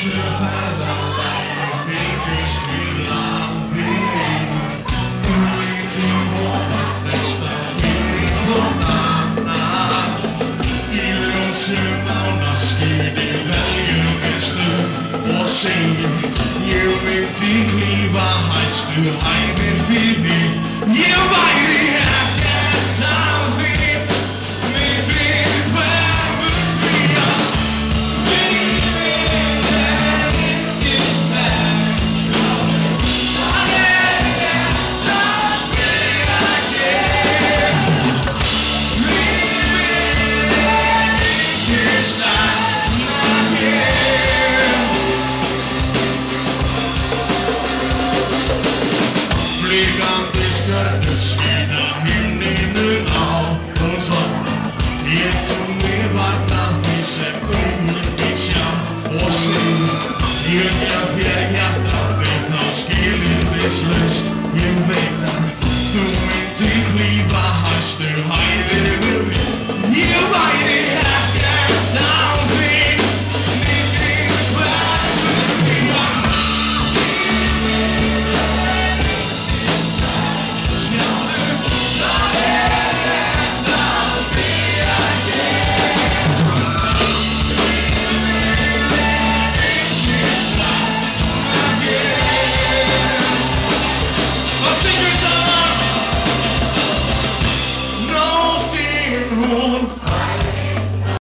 是快乐来比追寻狼狈，不一定我们的生命不难。You should know the skiing value is the washing. You will deeply by high school, I'm in feeling. You might.